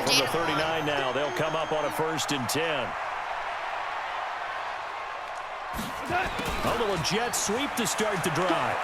from the 39 now. They'll come up on a 1st and 10. A little jet sweep to start the drive.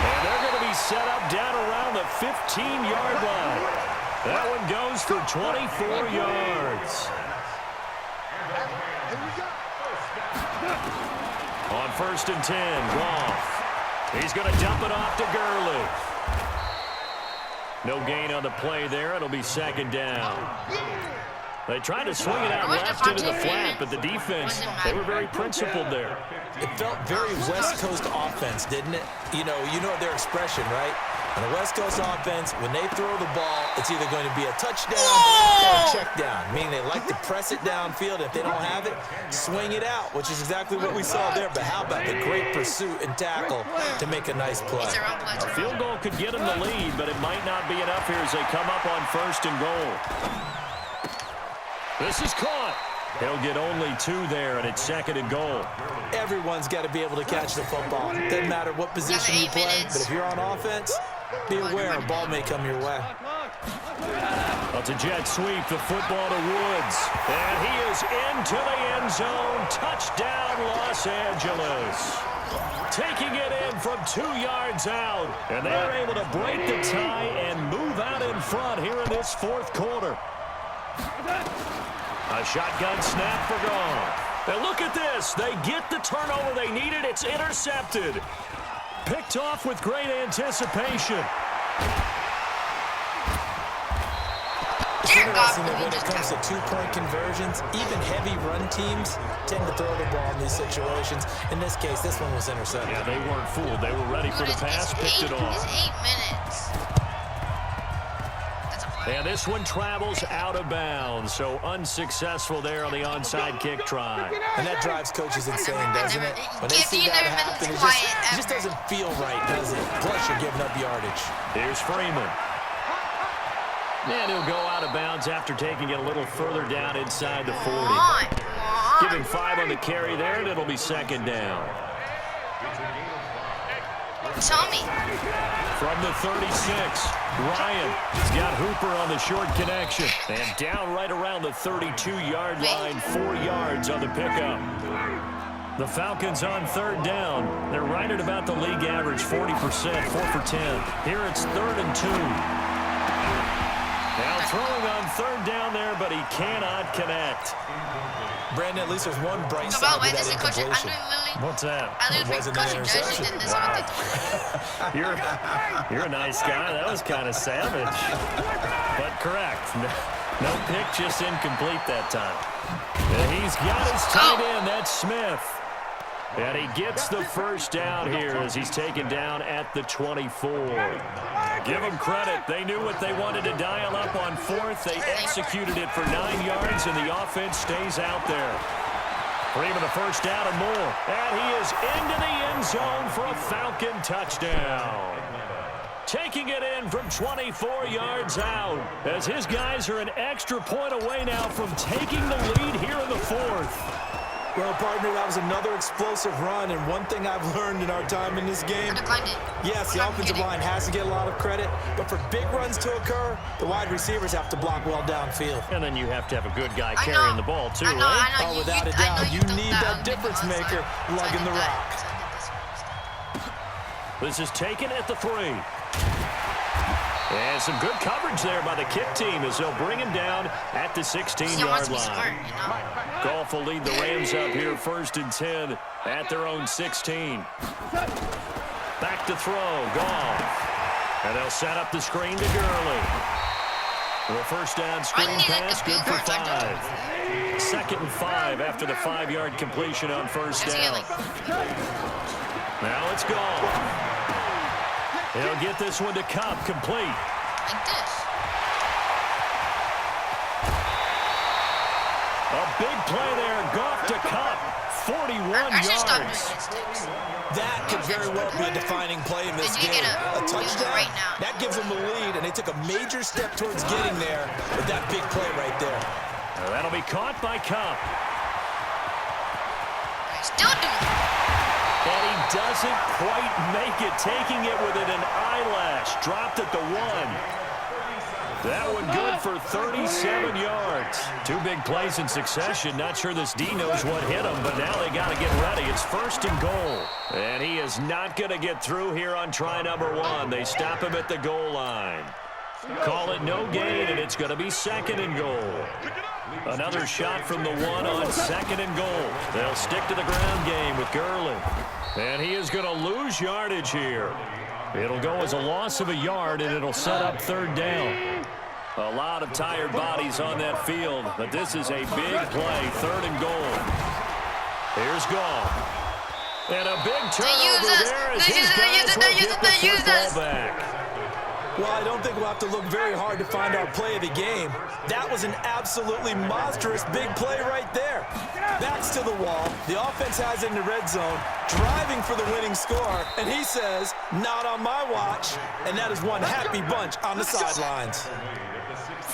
And they're going to be set up down around the 15-yard line. That one goes for 24 yards. On 1st and 10, Goff. He's going to dump it off to Gurley. No gain on the play there. It'll be 2nd down. They tried to swing it out left into the flat, but the defense, they were very principled there. It felt very West Coast offense, didn't it? You know their expression, right? On the West Coast offense, when they throw the ball, it's either going to be a touchdown or a check down, meaning they like to press it downfield. If they don't have it, swing it out, which is exactly what we saw there. But how about the great pursuit and tackle to make a nice play? A field goal could get them the lead, but it might not be enough here as they come up on 1st and goal. This is caught. He'll get only 2 there, and it's 2nd and goal. Everyone's got to be able to catch the football. Doesn't matter what position you play, but if you're on offense, be aware a ball may come your way. That's a jet sweep, the football to Woods. And he is into the end zone. Touchdown, Los Angeles. Taking it in from 2 yards out. And they're able to break the tie and move out in front here in this 4th quarter. A shotgun snap for Goff. And look at this. They get the turnover they needed. It's intercepted. Picked off with great anticipation. It's interesting that when it comes to 2-point conversions, even heavy run teams tend to throw the ball in these situations. In this case, this one was intercepted. Yeah, they weren't fooled. They were ready for the pass, picked it off. It's 8 minutes. And this one travels out of bounds, so unsuccessful there on the onside kick try. And that drives coaches insane, doesn't it? When they see that happen, it just doesn't feel right, does it? Plus, you're giving up yardage. Here's Freeman. And he'll go out of bounds after taking it a little further down inside the 40. Give him 5 on the carry there, and it'll be 2nd down. Tommy. From the 36, Ryan has got Hooper on the short connection. And down right around the 32-yard line, 4 yards on the pickup. The Falcons on 3rd down. They're right at about the league average, 40%, 4 for 10. Here it's 3rd and 2. Now throwing on 3rd down there, but he cannot connect. Brandon, at least there's one bright side to that incompletion. What's that? It wasn't an interception. Wow. You're a nice guy. That was kind of savage. But correct. No pick, just incomplete that time. And he's got his tight end. That's Smith. And he gets the 1st down here as he's taken down at the 24. Give them credit. They knew what they wanted to dial up on 4th. They executed it for 9 yards, and the offense stays out there. Freeman the 1st down and more. And he is into the end zone for a Falcon touchdown. Taking it in from 24 yards out as his guys are an extra point away now from taking the lead here in the 4th. Well, partner, that was another explosive run, and one thing I've learned in our time in this game, yes, the offensive line has to get a lot of credit, but for big runs to occur, the wide receivers have to block well downfield. And then you have to have a good guy carrying the ball, too, right? Oh, without a doubt, you need that difference maker lugging the rock. This is taken at the 3. And some good coverage there by the kick team as they'll bring him down at the 16-yard line. Goff will lead the Rams up here 1st and 10 at their own 16. Back to throw, Goff. And they'll set up the screen to Gurley. The 1st down screen pass, good for 5. 2nd and 5 after the 5-yard completion on 1st down. Now it's Goff. He'll get this one to Cup, complete. Like this. A big play there, Goff to Cup, 41 yards. That could very well be a defining play in this game. A touchdown, right now. That gives them the lead, and they took a major step towards getting there with that big play right there. That'll be caught by Cup. Still doing it. And he doesn't quite make it, taking it within an eyelash. Dropped at the 1. That one good for 37 yards. 2 big plays in succession. Not sure this D knows what hit him, but now they got to get ready. It's 1st and goal. And he is not going to get through here on try number 1. They stop him at the goal line. Call it no gain, and it's going to be 2nd and goal. Another shot from the 1 on 2nd and goal. They'll stick to the ground game with Gurley. And he is going to lose yardage here. It'll go as a loss of a yard, and it'll set up 3rd down. A lot of tired bodies on that field, but this is a big play, 3rd and goal. Here's Goff. And a big turnover there as his guys will get the football back. Well, I don't think we'll have to look very hard to find our play of the game. That was an absolutely monstrous big play right there. Backs to the wall. The offense has it in the red zone, driving for the winning score, and he says, not on my watch. And that is one happy bunch on the sidelines.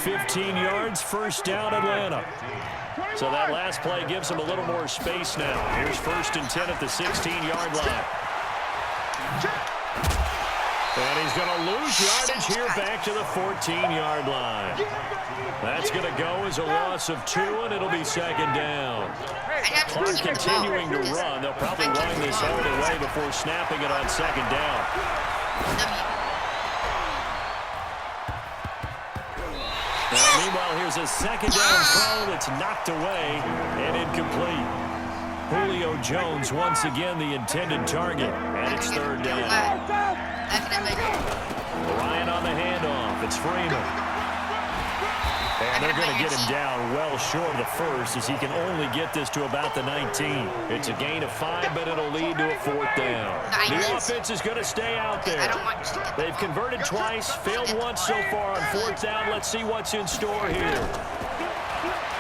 15 yards, 1st down, Atlanta. So that last play gives him a little more space now. Here's 1st and 10 at the 16-yard line. And he's going to lose yardage here back to the 14-yard line. That's going to go as a loss of 2, and it'll be 2nd down. Clock continuing to run. They'll probably wind this hold away before snapping it on 2nd down. Now, meanwhile, here's a 2nd down throw that's knocked away and incomplete. Julio Jones once again the intended target, and it's 3rd down. Ryan on the handoff. It's Freeman. And they're going to get him down well short of the 1st as he can only get this to about the 19. It's a gain of 5, but it'll lead to a 4th down. The offense is going to stay out there. They've converted twice, failed once so far on 4th down. Let's see what's in store here.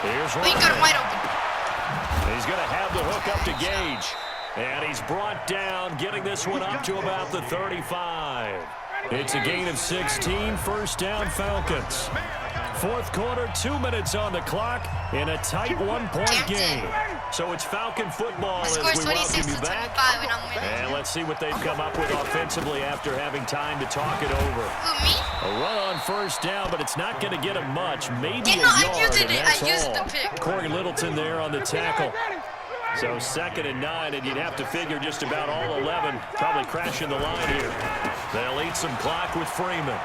Here's Ryan. He's going to have the hook up to Gage. And he's brought down, getting this one up to about the 35. It's a gain of 16, 1st down Falcons. 4th quarter, 2 minutes on the clock in a tight 1-point game. So it's Falcon football as we welcome you back. And let's see what they've come up with offensively after having time to talk it over. A run on 1st down, but it's not going to get him much. Maybe a yard, and that's all. Corey Littleton there on the tackle. So 2nd and 9, and you'd have to figure just about all 11 probably crashing the line here. They'll eat some clock with Freeman.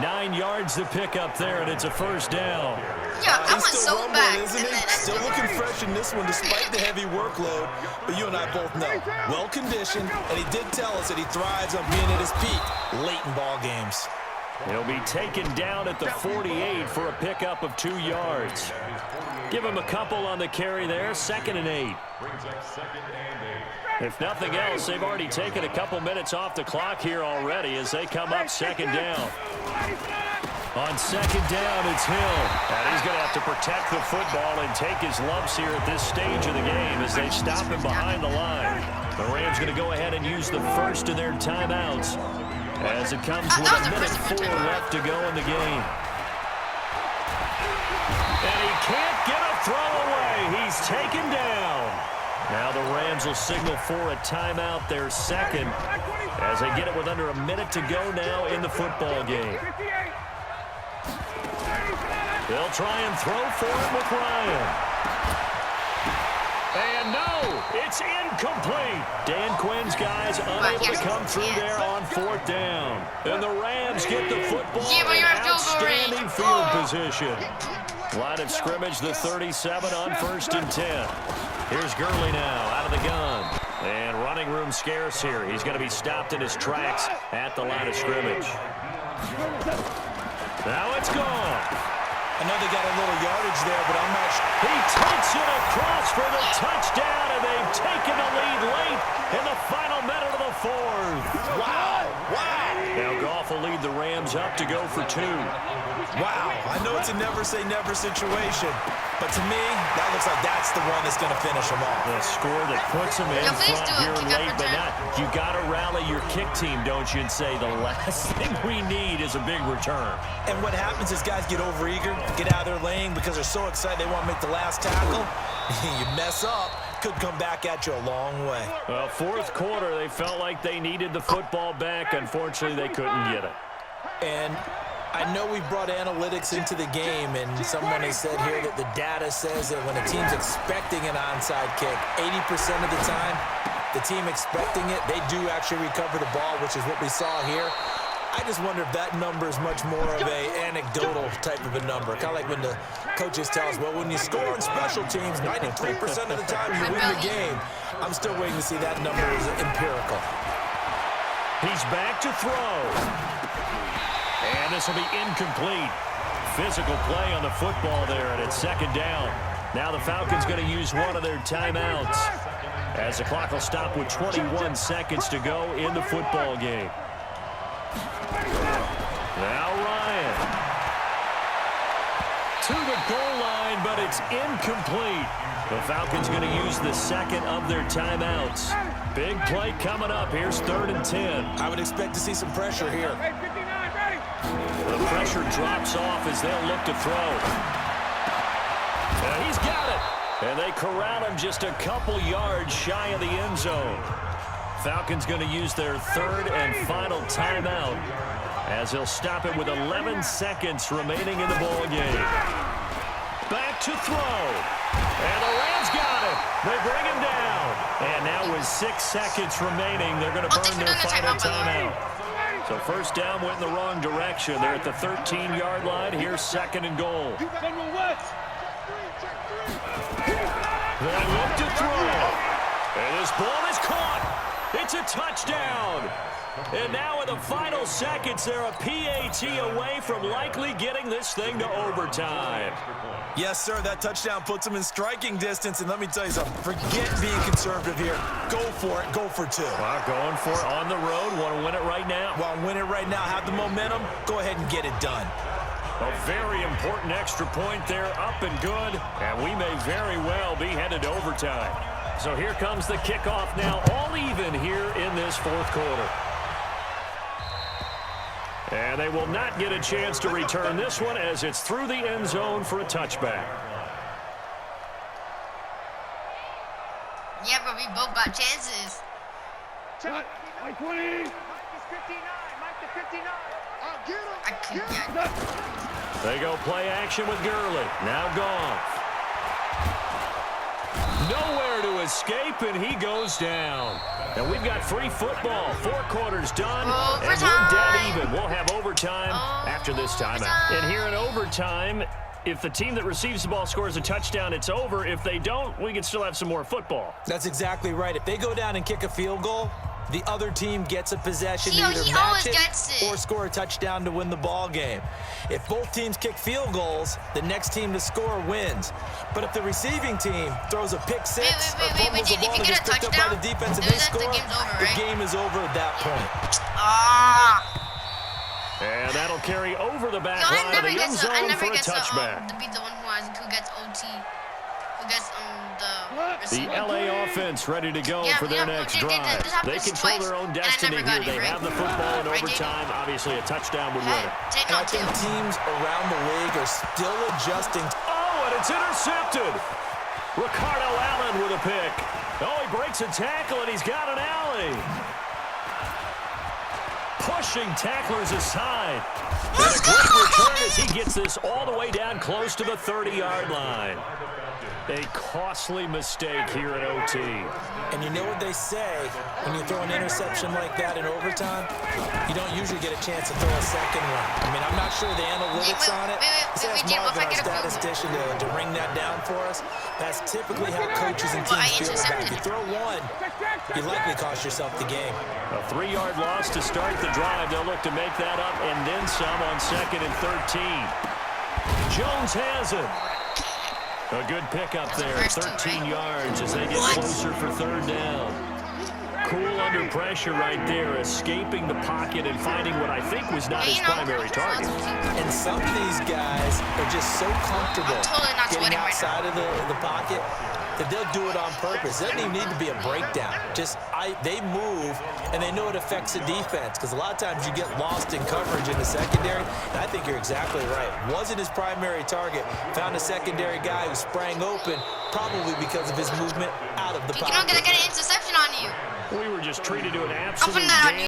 9 yards to pick up there, and it's a 1st down. Yeah, I went so back. Isn't he? Still looking fresh in this one despite the heavy workload. But you and I both know, well-conditioned, and he did tell us that he thrives on being at his peak late in ball games. He'll be taken down at the 48 for a pickup of 2 yards. Give him a couple on the carry there, 2nd and 8. If nothing else, they've already taken a couple minutes off the clock here already as they come up 2nd down. On 2nd down, it's Hill. And he's going to have to protect the football and take his lumps here at this stage of the game as they stop him behind the line. The Rams going to go ahead and use the first of their timeouts as it comes with a minute 4 left to go in the game. And he can't get a throw away. He's taken down. Now the Rams will signal for a timeout, their 2nd, as they get it with under a minute to go now in the football game. They'll try and throw for him with Ryan. And no, it's incomplete. Dan Quinn's guys unable to come through there on 4th down. And the Rams get the football in outstanding field position. Line of scrimmage, the 37 on 1st and 10. Here's Gurley now out of the gun. And running room scarce here. He's going to be stopped in his tracks at the line of scrimmage. Now it's gone. I know they got a little yardage there, but I'm not sure. He takes it across for the touchdown, and they've taken the lead late in the final minute of the 4th. Wow. Now Goff will lead the Rams up to go for 2. Wow. I know it's a never-say-never situation, but to me, that looks like that's the one that's going to finish them off. The score that puts them in front here late, but not. You got to rally your kick team, don't you, and say the last thing we need is a big return. And what happens is guys get overeager, get out of their lane because they're so excited they want to make the last tackle. You mess up, could come back at you a long way. Well, fourth quarter, they felt like they needed the football back. Unfortunately, they couldn't get it. And I know we brought analytics into the game, and someone has said here that the data says that when a team's expecting an onside kick, 80% of the time, the team expecting it, they do actually recover the ball, which is what we saw here. I just wonder if that number is much more of a anecdotal type of a number. Kind of like when the coaches tell us, well, when you score on special teams, 93% of the time you win the game. I'm still waiting to see that number is empirical. He's back to throw. And this will be incomplete. Physical play on the football there, and it's second down. Now the Falcons going to use one of their timeouts as the clock will stop with 21 seconds to go in the football game. Now Ryan. To the goal line, but it's incomplete. The Falcons going to use the second of their timeouts. Big play coming up. Here's 3rd and 10. I would expect to see some pressure here. The pressure drops off as they'll look to throw. And he's got it. And they corral him just a couple yards shy of the end zone. Falcons going to use their 3rd and final timeout as they'll stop it with 11 seconds remaining in the ball game. Back to throw. And the Rams got it. They bring him down. And now with 6 seconds remaining, they're going to burn their final timeout. So first down went in the wrong direction. They're at the 13-yard line. Here's 2nd and goal. They look to throw. And this ball is caught. It's a touchdown. And now in the final seconds, they're a PAT away from likely getting this thing to overtime. Yes, sir, that touchdown puts them in striking distance. And let me tell you something, forget being conservative here. Go for it, go for 2. Well, going for it on the road. Want to win it right now? Well, win it right now, have the momentum, go ahead and get it done. A very important extra point there, up and good. And we may very well be headed to overtime. So here comes the kickoff now, all even here in this 4th quarter. And they will not get a chance to return this one as it's through the end zone for a touchback. Yeah, but we both got chances. Mike 20. Mike is 59. Mike the 59. I can't. They go play action with Gurley. Now Goff. Nowhere to escape, and he goes down. And we've got free football. 4 quarters done, and we're dead even. We'll have overtime after this timeout. And here in overtime, if the team that receives the ball scores a touchdown, it's over. If they don't, we can still have some more football. That's exactly right. If they go down and kick a field goal, the other team gets a possession to either he match it gets or score a touchdown to win the ball game. If both teams kick field goals, the next team to score wins. But if the receiving team throws a pick six or fumbles the ball and gets picked up by the defense and they score, the game is over at that point. And that'll carry over the back line of the end zone for a touchback. To beat the one who gets OT. Who gets the LA offense ready to go for their next drive. They control their own destiny here. They have the football in overtime. Obviously, a touchdown would win it. And I think teams around the league are still adjusting. Oh, and it's intercepted. Ricardo Allen with a pick. Oh, he breaks a tackle, and he's got an alley. Pushing tacklers aside. And a great return as he gets this all the way down close to the 30-yard line. A costly mistake here at OT. And you know what they say, when you throw an interception like that in overtime, you don't usually get a chance to throw a second one. I mean, I'm not sure the analytics on it. Say that's Marvin, our statistician, to ring that down for us. That's typically how coaches and teams feel about it. You throw one, you likely cost yourself the game. A 3-yard loss to start the drive. They'll look to make that up and then some on 2nd and 13. Jones has it. A good pickup there, 13 yards as they get closer for 3rd down. Cool under pressure right there, escaping the pocket and finding what I think was not his primary target. And some of these guys are just so comfortable getting outside of the pocket that they'll do it on purpose. It doesn't even need to be a breakdown. Just they move, and they know it affects the defense because a lot of times you get lost in coverage in the secondary, and I think you're exactly right. Wasn't his primary target. Found a secondary guy who sprang open, probably because of his movement out of the pocket. You don't get an interception on you. We were just treated to an absolute Open that on game. you.